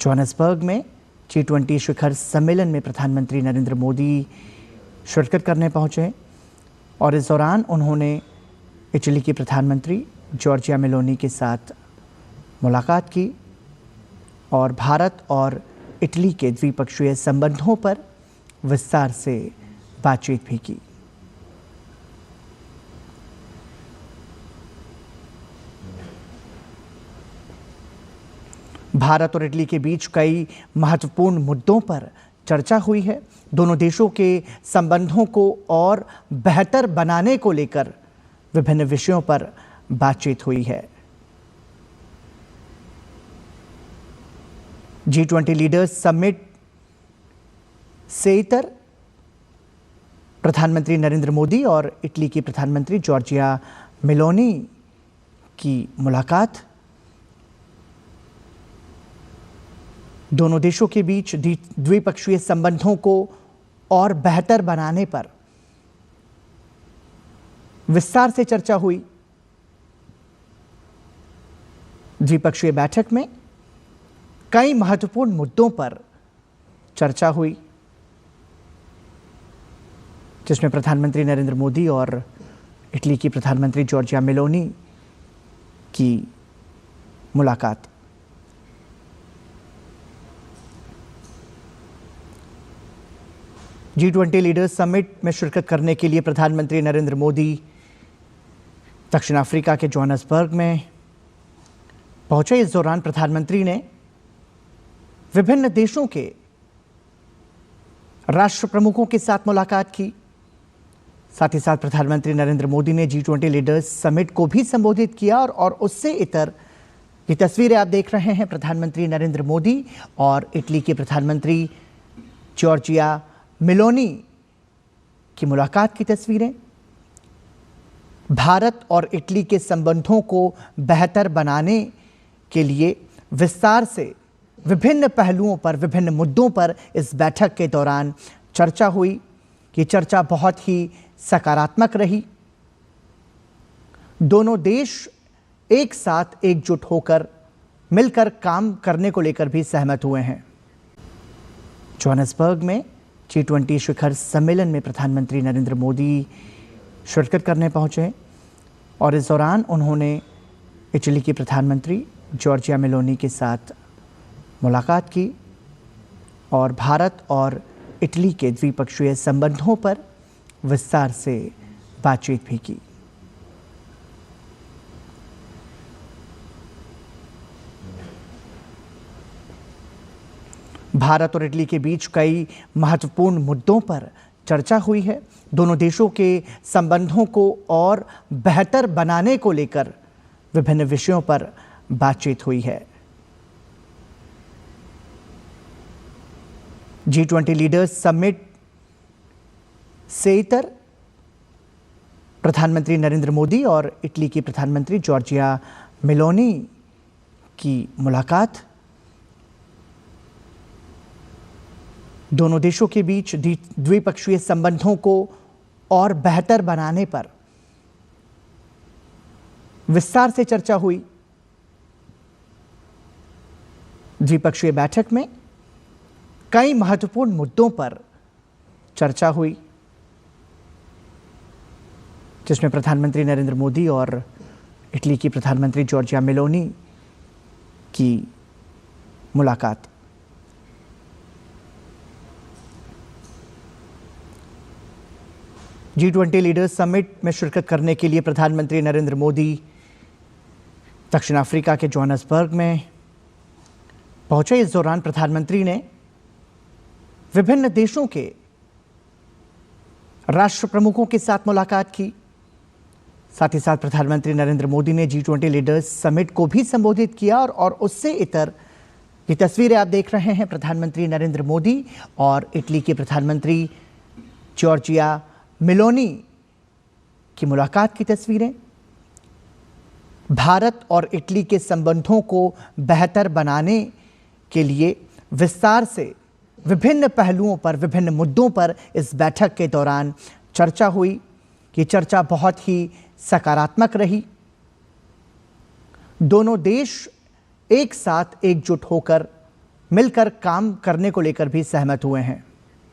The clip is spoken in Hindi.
जोहान्सबर्ग में G20 शिखर सम्मेलन में प्रधानमंत्री नरेंद्र मोदी शिरकत करने पहुंचे और इस दौरान उन्होंने इटली की प्रधानमंत्री जॉर्जिया मेलोनी के साथ मुलाकात की और भारत और इटली के द्विपक्षीय संबंधों पर विस्तार से बातचीत भी की। भारत और इटली के बीच कई महत्वपूर्ण मुद्दों पर चर्चा हुई है। दोनों देशों के संबंधों को और बेहतर बनाने को लेकर विभिन्न विषयों पर बातचीत हुई है। G20 लीडर्स समिट से इतर प्रधानमंत्री नरेंद्र मोदी और इटली की प्रधानमंत्री जॉर्जिया मेलोनी की मुलाकात। दोनों देशों के बीच द्विपक्षीय संबंधों को और बेहतर बनाने पर विस्तार से चर्चा हुई। द्विपक्षीय बैठक में कई महत्वपूर्ण मुद्दों पर चर्चा हुई, जिसमें प्रधानमंत्री नरेंद्र मोदी और इटली की प्रधानमंत्री जॉर्जिया मेलोनी की मुलाकात। G20 लीडर्स समिट में शिरकत करने के लिए प्रधानमंत्री नरेंद्र मोदी दक्षिण अफ्रीका के जोहान्सबर्ग में पहुंचे। इस दौरान प्रधानमंत्री ने विभिन्न देशों के राष्ट्र प्रमुखों के साथ मुलाकात की। साथ ही साथ प्रधानमंत्री नरेंद्र मोदी ने G20 लीडर्स समिट को भी संबोधित किया और उससे इतर ये तस्वीरें आप देख रहे हैं प्रधानमंत्री नरेंद्र मोदी और इटली के प्रधानमंत्री जॉर्जिया मेलोनी की मुलाकात की तस्वीरें। भारत और इटली के संबंधों को बेहतर बनाने के लिए विस्तार से विभिन्न पहलुओं पर, विभिन्न मुद्दों पर इस बैठक के दौरान चर्चा हुई। ये चर्चा बहुत ही सकारात्मक रही। दोनों देश एक साथ एकजुट होकर मिलकर काम करने को लेकर भी सहमत हुए हैं। जोहान्सबर्ग में G20 शिखर सम्मेलन में प्रधानमंत्री नरेंद्र मोदी शिरकत करने पहुंचे और इस दौरान उन्होंने इटली की प्रधानमंत्री जॉर्जिया मेलोनी के साथ मुलाकात की और भारत और इटली के द्विपक्षीय संबंधों पर विस्तार से बातचीत भी की। भारत और इटली के बीच कई महत्वपूर्ण मुद्दों पर चर्चा हुई है। दोनों देशों के संबंधों को और बेहतर बनाने को लेकर विभिन्न विषयों पर बातचीत हुई है। G20 लीडर्स समिट से इतर प्रधानमंत्री नरेंद्र मोदी और इटली की प्रधानमंत्री जॉर्जिया मेलोनी की मुलाकात। दोनों देशों के बीच द्विपक्षीय संबंधों को और बेहतर बनाने पर विस्तार से चर्चा हुई। द्विपक्षीय बैठक में कई महत्वपूर्ण मुद्दों पर चर्चा हुई, जिसमें प्रधानमंत्री नरेंद्र मोदी और इटली की प्रधानमंत्री जॉर्जिया मेलोनी की मुलाकात। G20 लीडर्स समिट में शिरकत करने के लिए प्रधानमंत्री नरेंद्र मोदी दक्षिण अफ्रीका के जोहान्सबर्ग में पहुंचे। इस दौरान प्रधानमंत्री ने विभिन्न देशों के राष्ट्र प्रमुखों के साथ मुलाकात की। साथ ही साथ प्रधानमंत्री नरेंद्र मोदी ने G20 लीडर्स समिट को भी संबोधित किया और उससे इतर ये तस्वीरें आप देख रहे हैं प्रधानमंत्री नरेंद्र मोदी और इटली के प्रधानमंत्री जॉर्जिया मेलोनी की मुलाकात की तस्वीरें। भारत और इटली के संबंधों को बेहतर बनाने के लिए विस्तार से विभिन्न पहलुओं पर, विभिन्न मुद्दों पर इस बैठक के दौरान चर्चा हुई। ये चर्चा बहुत ही सकारात्मक रही। दोनों देश एक साथ एकजुट होकर मिलकर काम करने को लेकर भी सहमत हुए हैं।